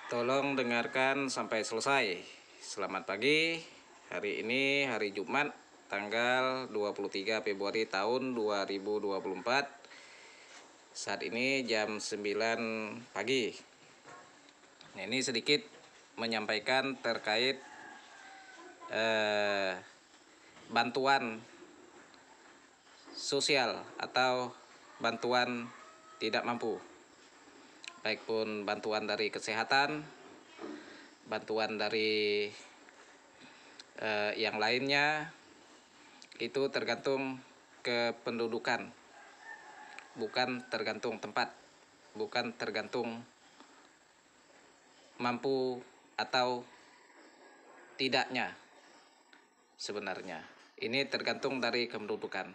Tolong dengarkan sampai selesai. Selamat pagi. Hari ini hari Jumat tanggal 23 Februari tahun 2024. Saat ini jam 9 pagi. Nah, ini sedikit menyampaikan terkait bantuan sosial atau bantuan tidak mampu. Baik pun bantuan dari kesehatan, bantuan dari yang lainnya, itu tergantung kependudukan, bukan tergantung tempat, bukan tergantung mampu atau tidaknya. Sebenarnya ini tergantung dari kependudukan,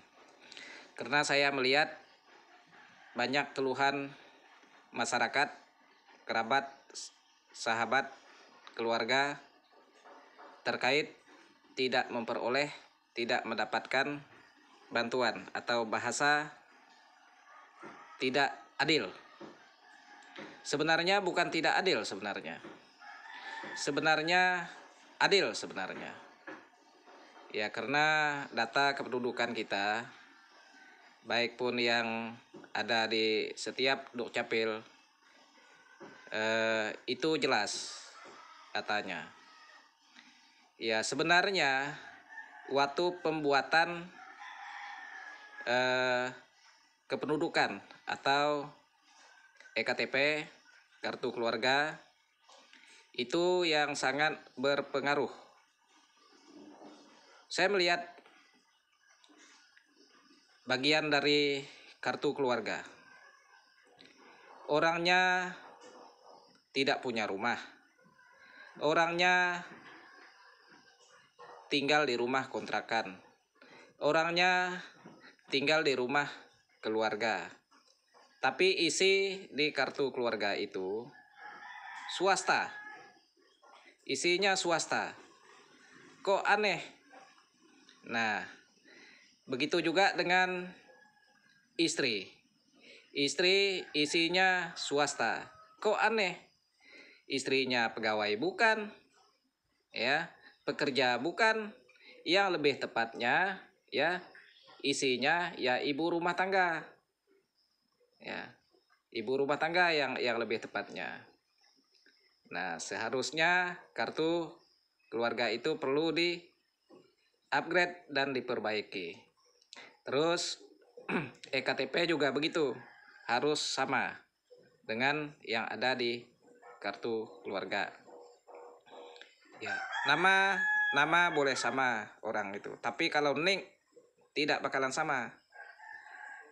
karena saya melihat banyak keluhan masyarakat, kerabat, sahabat, keluarga terkait tidak memperoleh, tidak mendapatkan bantuan, atau bahasa tidak adil. Sebenarnya bukan tidak adil, sebenarnya adil sebenarnya. Ya, karena data kependudukan kita, baik pun yang ada di setiap Dukcapil, itu jelas katanya. Ya, sebenarnya waktu pembuatan kependudukan atau EKTP, kartu keluarga, itu yang sangat berpengaruh. Saya melihat bagian dari kartu keluarga, orangnya tidak punya rumah, orangnya tinggal di rumah kontrakan, orangnya tinggal di rumah keluarga, tapi isi di kartu keluarga itu swasta, isinya swasta. Kok aneh? Nah, begitu juga dengan istri isinya swasta. Kok aneh? Istrinya pegawai bukan, ya, pekerja bukan, yang lebih tepatnya ya isinya ya ibu rumah tangga, ya, ibu rumah tangga yang lebih tepatnya. Nah, seharusnya kartu keluarga itu perlu di upgrade dan diperbaiki. Terus EKTP juga begitu, harus sama dengan yang ada di kartu keluarga. Ya, nama boleh sama orang itu, tapi kalau nik tidak bakalan sama.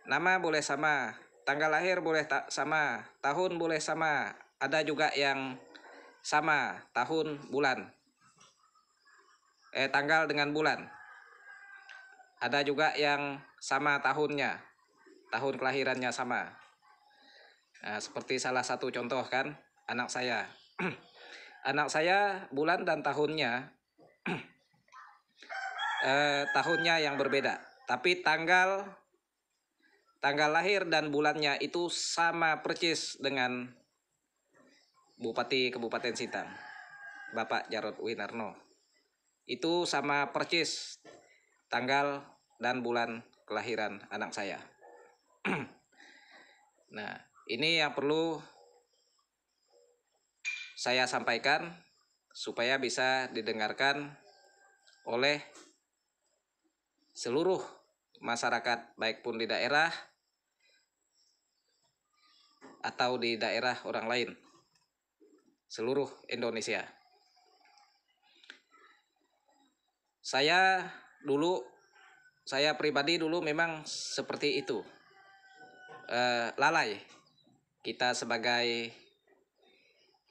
Nama boleh sama, tanggal lahir boleh sama, tahun boleh sama, ada juga yang sama tahun bulan, tanggal dengan bulan. Ada juga yang sama tahunnya, tahun kelahirannya sama. Nah, seperti salah satu contoh kan, anak saya. Anak saya bulan dan tahunnya tahunnya yang berbeda, tapi tanggal lahir dan bulannya itu sama persis dengan Bupati Kabupaten Sintang, Bapak Jarod Winarno. Itu sama persis tanggal dan bulan kelahiran anak saya. Nah, ini yang perlu saya sampaikan supaya bisa didengarkan oleh seluruh masyarakat, baik pun di daerah atau di daerah orang lain, seluruh Indonesia. Saya pribadi dulu memang seperti itu, lalai. Kita sebagai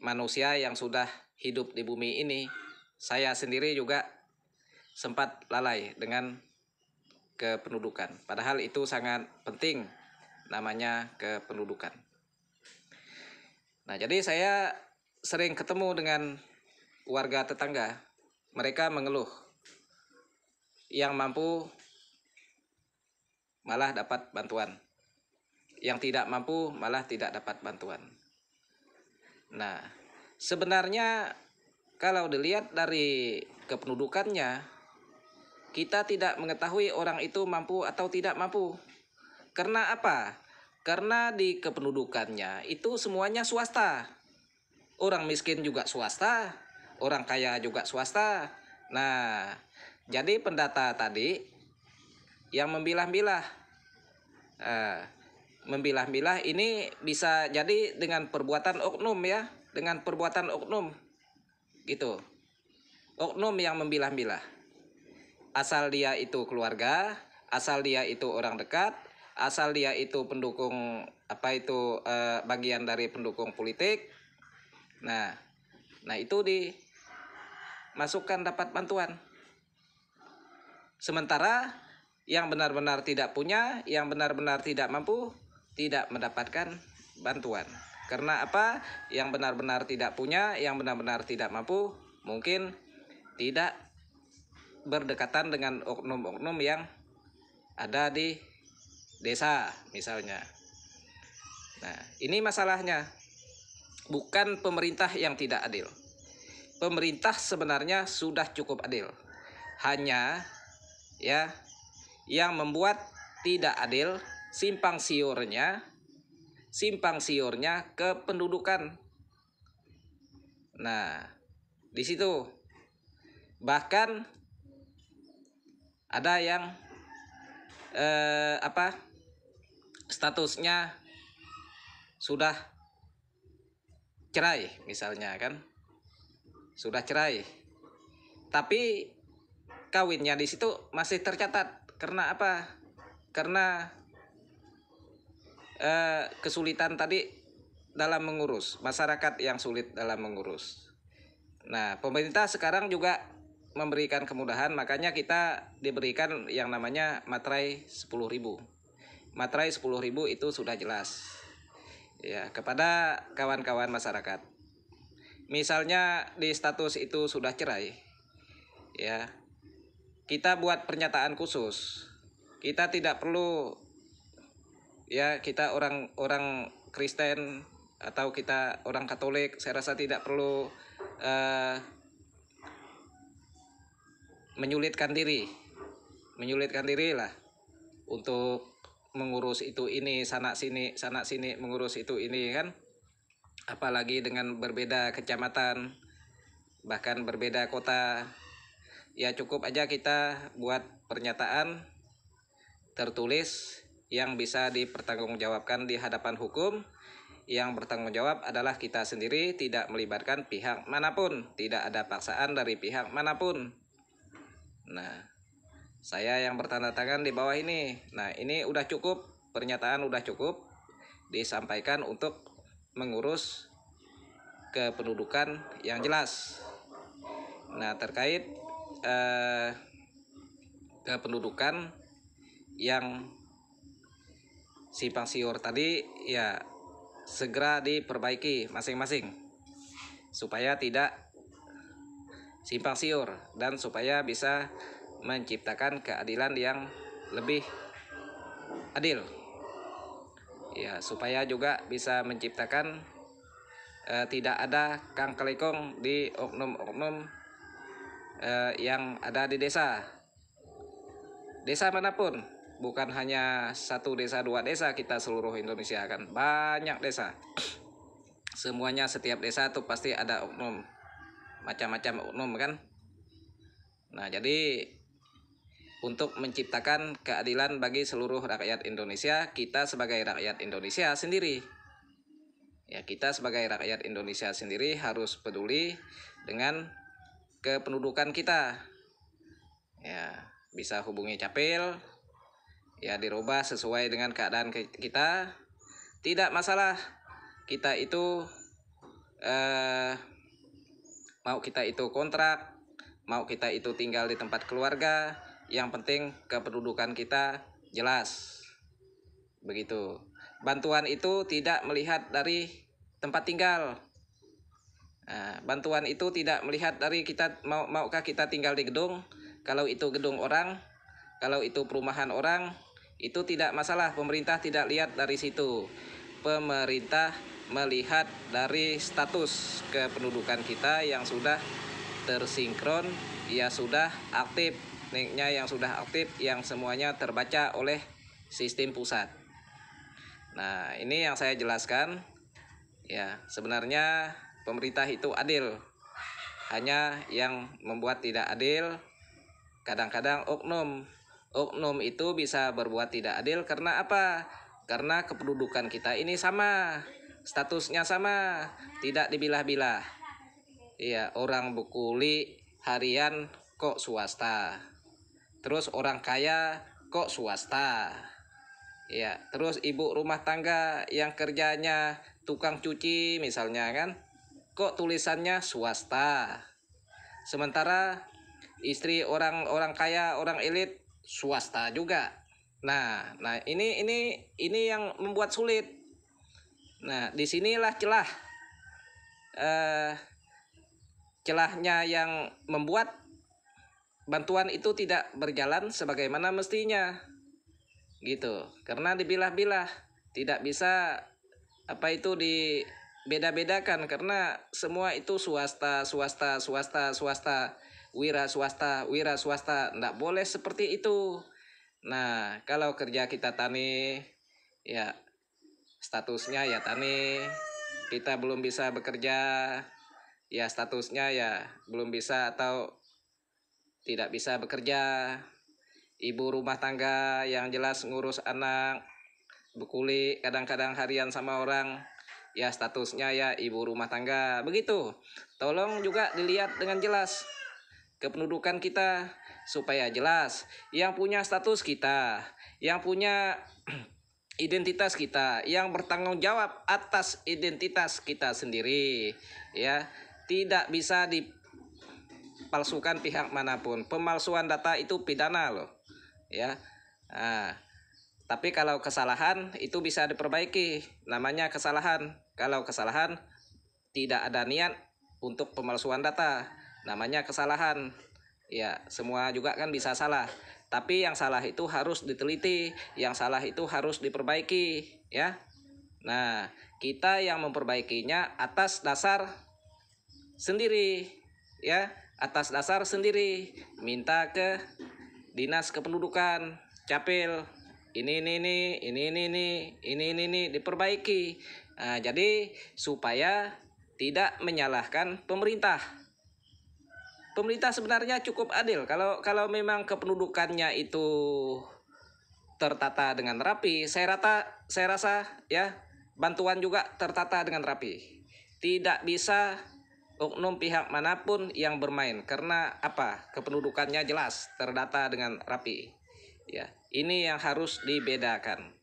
manusia yang sudah hidup di bumi ini, saya sendiri juga sempat lalai dengan kependudukan. Padahal itu sangat penting, namanya kependudukan. Nah, jadi saya sering ketemu dengan warga tetangga. Mereka mengeluh, yang mampu malah dapat bantuan, yang tidak mampu malah tidak dapat bantuan. Nah, sebenarnya kalau dilihat dari kependudukannya, kita tidak mengetahui orang itu mampu atau tidak mampu. Karena apa? Karena di kependudukannya itu semuanya swasta. Orang miskin juga swasta, orang kaya juga swasta. Nah, jadi pendata tadi yang memilah-milah. Memilah-milah ini bisa jadi dengan perbuatan oknum ya, dengan perbuatan oknum gitu. Oknum yang memilah-milah. Asal dia itu keluarga, asal dia itu orang dekat, asal dia itu pendukung bagian dari pendukung politik. Nah itu dimasukkan dapat bantuan. Sementara yang benar-benar tidak punya, yang benar-benar tidak mampu, tidak mendapatkan bantuan. Karena apa? Yang benar-benar tidak punya, yang benar-benar tidak mampu, mungkin tidak berdekatan dengan oknum-oknum yang ada di desa misalnya. Nah, ini masalahnya. Bukan pemerintah yang tidak adil. Pemerintah sebenarnya sudah cukup adil. Hanya ya yang membuat tidak adil simpang siurnya kependudukan. Nah, di situ bahkan ada yang statusnya sudah cerai misalnya kan, sudah cerai, tapi kawinnya di situ masih tercatat. Karena apa? Karena kesulitan tadi dalam mengurus, masyarakat yang sulit dalam mengurus. Nah, pemerintah sekarang juga memberikan kemudahan, makanya kita diberikan yang namanya materai 10.000. Materai 10.000 itu sudah jelas ya kepada kawan-kawan masyarakat. Misalnya di status itu sudah cerai ya, kita buat pernyataan khusus. Kita tidak perlu ya, kita orang Kristen atau kita orang Katolik, saya rasa tidak perlu menyulitkan diri lah untuk mengurus itu ini sana sini mengurus itu ini kan, apalagi dengan berbeda kecamatan bahkan berbeda kota. Ya cukup aja kita buat pernyataan tertulis yang bisa dipertanggungjawabkan di hadapan hukum. Yang bertanggung jawab adalah kita sendiri, tidak melibatkan pihak manapun, tidak ada paksaan dari pihak manapun. Nah, saya yang bertanda tangan di bawah ini. Nah, ini udah cukup, pernyataan udah cukup disampaikan untuk mengurus kependudukan yang jelas. Nah, terkait kependudukan yang simpang siur tadi ya segera diperbaiki masing-masing supaya tidak simpang siur dan supaya bisa menciptakan keadilan yang lebih adil ya, supaya juga bisa menciptakan tidak ada kang kelekong di oknum-oknum yang ada di desa manapun. Bukan hanya satu desa, dua desa, kita seluruh Indonesia kan banyak desa. Semuanya, setiap desa tuh pasti ada oknum, macam-macam oknum kan. Nah, jadi untuk menciptakan keadilan bagi seluruh rakyat Indonesia, kita sebagai rakyat Indonesia sendiri ya, kita sebagai rakyat Indonesia sendiri harus peduli dengan kependudukan kita ya. Bisa hubungi Capil ya, dirubah sesuai dengan keadaan kita, tidak masalah. Kita itu mau kita itu kontrak, mau kita itu tinggal di tempat keluarga, yang penting kependudukan kita jelas begitu. Bantuan itu tidak melihat dari tempat tinggal. Nah, bantuan itu tidak melihat dari kita maukah kita tinggal di gedung. Kalau itu gedung orang, kalau itu perumahan orang, itu tidak masalah. Pemerintah tidak lihat dari situ. Pemerintah melihat dari status kependudukan kita yang sudah tersinkron, ya sudah aktif, nik-nya yang sudah aktif, yang semuanya terbaca oleh sistem pusat. Nah, ini yang saya jelaskan. Ya, sebenarnya pemerintah itu adil. Hanya yang membuat tidak adil kadang-kadang oknum. Oknum itu bisa berbuat tidak adil karena apa? Karena kependudukan kita ini sama, statusnya sama, tidak dibilah-bilah. Iya, orang berkuli harian kok swasta. Terus orang kaya kok swasta. Ya, terus ibu rumah tangga yang kerjanya tukang cuci misalnya kan, kok tulisannya swasta. Sementara istri orang kaya, orang elit swasta juga. Nah ini yang membuat sulit. Nah, disinilah celahnya yang membuat bantuan itu tidak berjalan sebagaimana mestinya. Gitu. Karena dibilah-bilah, tidak bisa dibeda-bedakan karena semua itu swasta, wira swasta, enggak boleh seperti itu. Nah, kalau kerja kita tani, ya statusnya ya tani, kita belum bisa bekerja, ya statusnya ya belum bisa atau tidak bisa bekerja. Ibu rumah tangga yang jelas ngurus anak, berkuli kadang-kadang harian sama orang, ya statusnya ya ibu rumah tangga. Begitu. Tolong juga dilihat dengan jelas kependudukan kita supaya jelas. Yang punya status kita, yang punya identitas kita, yang bertanggung jawab atas identitas kita sendiri, ya tidak bisa dipalsukan pihak manapun. Pemalsuan data itu pidana loh, ya. Nah, tapi kalau kesalahan itu bisa diperbaiki, namanya kesalahan. Kalau kesalahan tidak ada niat untuk pemalsuan data, namanya kesalahan. Ya, semua juga kan bisa salah. Tapi yang salah itu harus diteliti, yang salah itu harus diperbaiki, ya. Nah, kita yang memperbaikinya atas dasar sendiri, ya, atas dasar sendiri. Minta ke Dinas Kependudukan, Capil, ini diperbaiki. Nah, jadi supaya tidak menyalahkan pemerintah. Pemerintah sebenarnya cukup adil kalau memang kependudukannya itu tertata dengan rapi. Saya rasa ya bantuan juga tertata dengan rapi. Tidak bisa oknum pihak manapun yang bermain karena apa? Kependudukannya jelas, terdata dengan rapi. Ya, ini yang harus dibedakan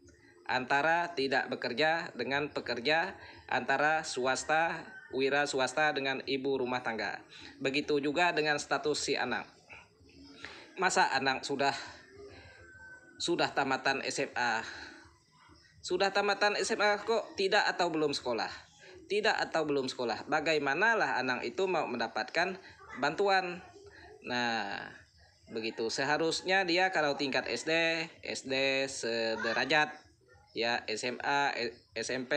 antara tidak bekerja dengan pekerja, antara swasta, wira swasta dengan ibu rumah tangga. Begitu juga dengan status si anak. Masa anak sudah tamatan SMA? Sudah tamatan SMA kok tidak atau belum sekolah? Tidak atau belum sekolah. Bagaimanalah anak itu mau mendapatkan bantuan? Nah, begitu. Seharusnya dia kalau tingkat SD sederajat, ya SMA, SMP,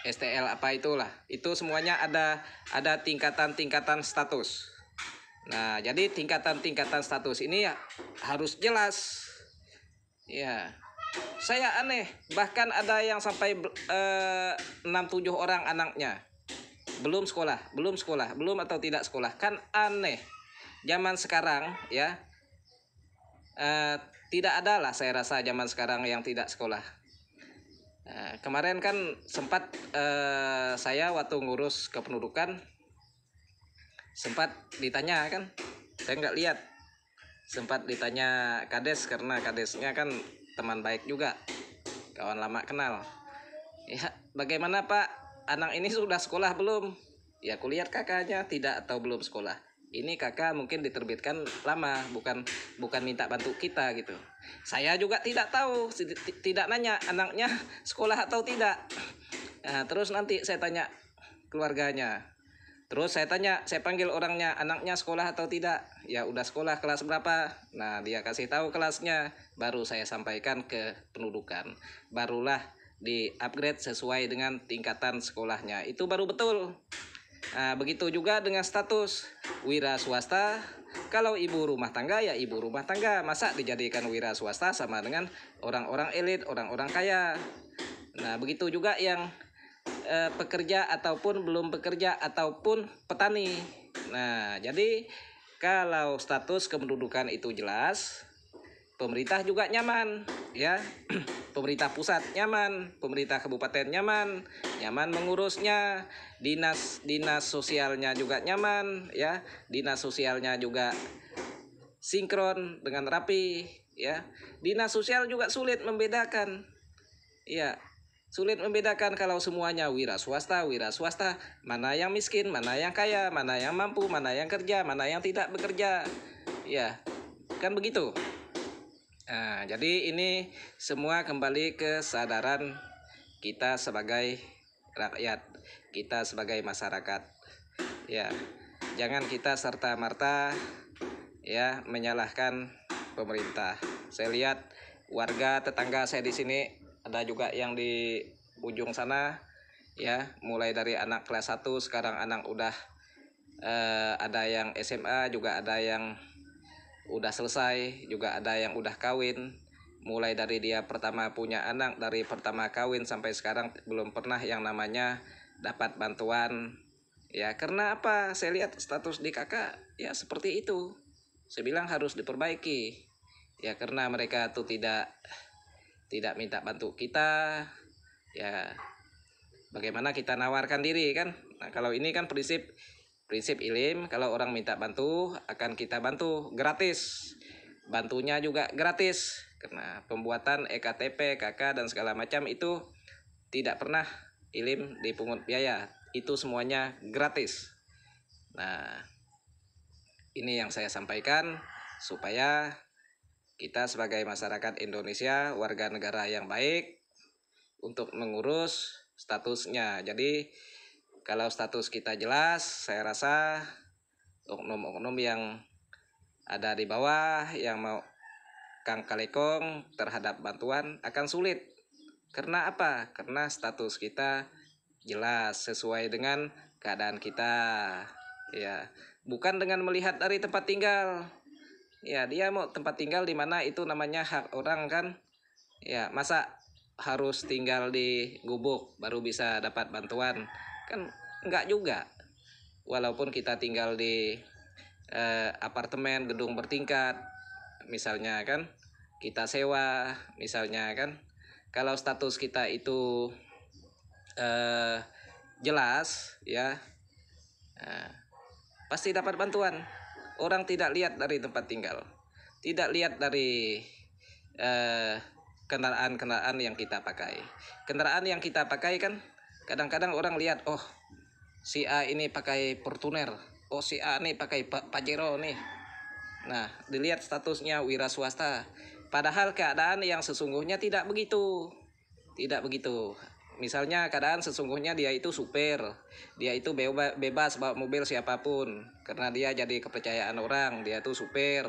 STL apa itulah. Itu semuanya ada tingkatan-tingkatan status. Nah, jadi tingkatan-tingkatan status ini ya harus jelas. Ya. Saya aneh, bahkan ada yang sampai 6-7 orang anaknya belum atau tidak sekolah. Kan aneh. Zaman sekarang ya tidak ada lah saya rasa zaman sekarang yang tidak sekolah. Kemarin kan sempat saya waktu ngurus kependudukan sempat ditanya kan, saya nggak lihat, sempat ditanya kades karena kadesnya kan teman baik juga, kawan lama kenal. Ya, bagaimana Pak, anak ini sudah sekolah belum? Ya, kulihat kakaknya tidak atau belum sekolah. Ini kakak mungkin diterbitkan lama, bukan minta bantu kita gitu. Saya juga tidak tahu, tidak nanya anaknya sekolah atau tidak. Nah, terus nanti saya tanya keluarganya. Terus saya panggil orangnya, anaknya sekolah atau tidak? Ya udah sekolah, kelas berapa? Nah, dia kasih tahu kelasnya, baru saya sampaikan ke pendudukan. Barulah di-upgrade sesuai dengan tingkatan sekolahnya. Itu baru betul. Nah, begitu juga dengan status wira swasta. Kalau ibu rumah tangga ya ibu rumah tangga. Masa dijadikan wira swasta sama dengan orang-orang elit, orang-orang kaya. Nah, begitu juga yang pekerja ataupun belum bekerja ataupun petani. Nah, jadi kalau status kependudukan itu jelas, pemerintah juga nyaman, ya. Pemerintah pusat nyaman, pemerintah kabupaten nyaman mengurusnya, dinas sosialnya juga nyaman, ya. Dinas sosialnya juga sinkron dengan rapi, ya. Dinas sosial juga sulit membedakan, ya. Sulit membedakan kalau semuanya wira swasta, mana yang miskin, mana yang kaya, mana yang mampu, mana yang kerja, mana yang tidak bekerja. Ya, kan begitu. Nah, jadi ini semua kembali ke kesadaran kita sebagai rakyat, kita sebagai masyarakat. Ya, jangan kita serta-merta ya menyalahkan pemerintah. Saya lihat warga tetangga saya di sini ada juga yang di ujung sana, ya, mulai dari anak kelas 1 sekarang anak udah ada yang SMA, juga ada yang udah selesai, juga ada yang udah kawin. Mulai dari dia pertama punya anak, dari pertama kawin sampai sekarang belum pernah yang namanya dapat bantuan. Ya, karena apa? Saya lihat status di kakak ya seperti itu. Saya bilang harus diperbaiki. Ya, karena mereka tuh tidak minta bantu kita, ya bagaimana kita nawarkan diri kan. Nah, kalau ini kan prinsip ilim, kalau orang minta bantu akan kita bantu gratis, bantunya juga gratis, karena pembuatan EKTP, KK dan segala macam itu tidak pernah ilim dipungut biaya, itu semuanya gratis. Nah, ini yang saya sampaikan supaya kita sebagai masyarakat Indonesia, warga negara yang baik untuk mengurus statusnya. Jadi kalau status kita jelas, saya rasa oknum-oknum yang ada di bawah yang mau kang kalekong terhadap bantuan akan sulit. Karena apa? Karena status kita jelas sesuai dengan keadaan kita. Ya, bukan dengan melihat dari tempat tinggal. Ya, dia mau tempat tinggal di mana itu namanya hak orang kan. Ya, masa harus tinggal di gubuk baru bisa dapat bantuan? Kan enggak juga. Walaupun kita tinggal di apartemen gedung bertingkat misalnya kan, kita sewa misalnya kan, kalau status kita itu jelas ya, pasti dapat bantuan. Orang tidak lihat dari tempat tinggal, tidak lihat dari kendaraan yang kita pakai. Kendaraan yang kita pakai kan kadang-kadang orang lihat, oh si A ini pakai Fortuner, oh si A ini pakai Pajero nih. Nah, dilihat statusnya wira swasta. Padahal keadaan yang sesungguhnya tidak begitu. Tidak begitu. Misalnya keadaan sesungguhnya dia itu supir, dia itu bebas bawa mobil siapapun, karena dia jadi kepercayaan orang, dia itu supir.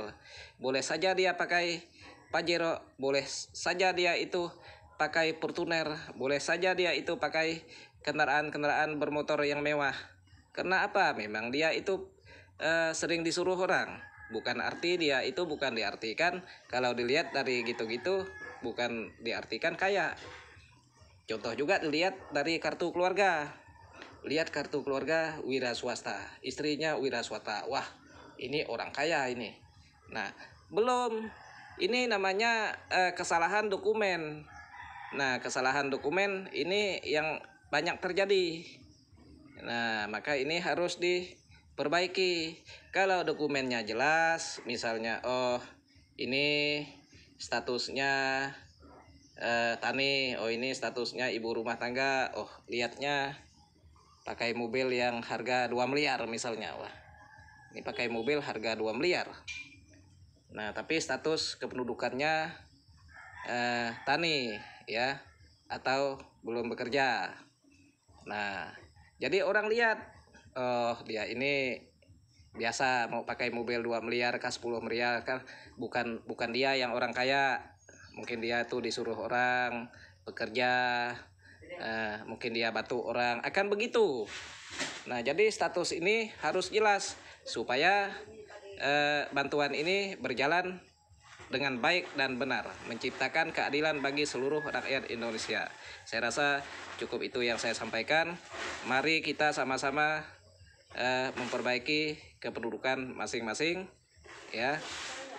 Boleh saja dia pakai Pajero, boleh saja dia itu pakai Fortuner, boleh saja dia itu pakai kendaraan bermotor yang mewah. Karena apa? Memang dia itu sering disuruh orang. Bukan arti dia itu bukan diartikan, kalau dilihat dari gitu-gitu bukan diartikan kaya. Contoh juga dilihat dari kartu keluarga. Lihat kartu keluarga wira swasta, istrinya wira swasta. Wah, ini orang kaya ini. Nah, belum. Ini namanya kesalahan dokumen. Nah, kesalahan dokumen ini yang banyak terjadi. Nah, maka ini harus diperbaiki. Kalau dokumennya jelas, misalnya oh ini statusnya tani, oh ini statusnya ibu rumah tangga, oh lihatnya pakai mobil yang harga 2 miliar misalnya. Wah, ini pakai mobil harga 2 miliar. Nah, tapi status kependudukannya tani ya, atau belum bekerja. Nah, jadi orang lihat, oh dia ini biasa mau pakai mobil 2 miliar ke 10 miliar kan, bukan dia yang orang kaya. Mungkin dia tuh disuruh orang pekerja, mungkin dia bantu orang, akan begitu. Nah, jadi status ini harus jelas supaya bantuan ini berjalan dengan baik dan benar, menciptakan keadilan bagi seluruh rakyat Indonesia. Saya rasa cukup itu yang saya sampaikan. Mari kita sama-sama memperbaiki kependudukan masing-masing, ya.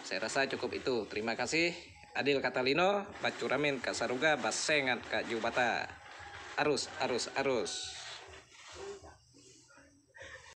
Saya rasa cukup itu. Terima kasih. Adil Katalino, Bacuramin Kasaruga, Basengat Kak Jubata. Arus.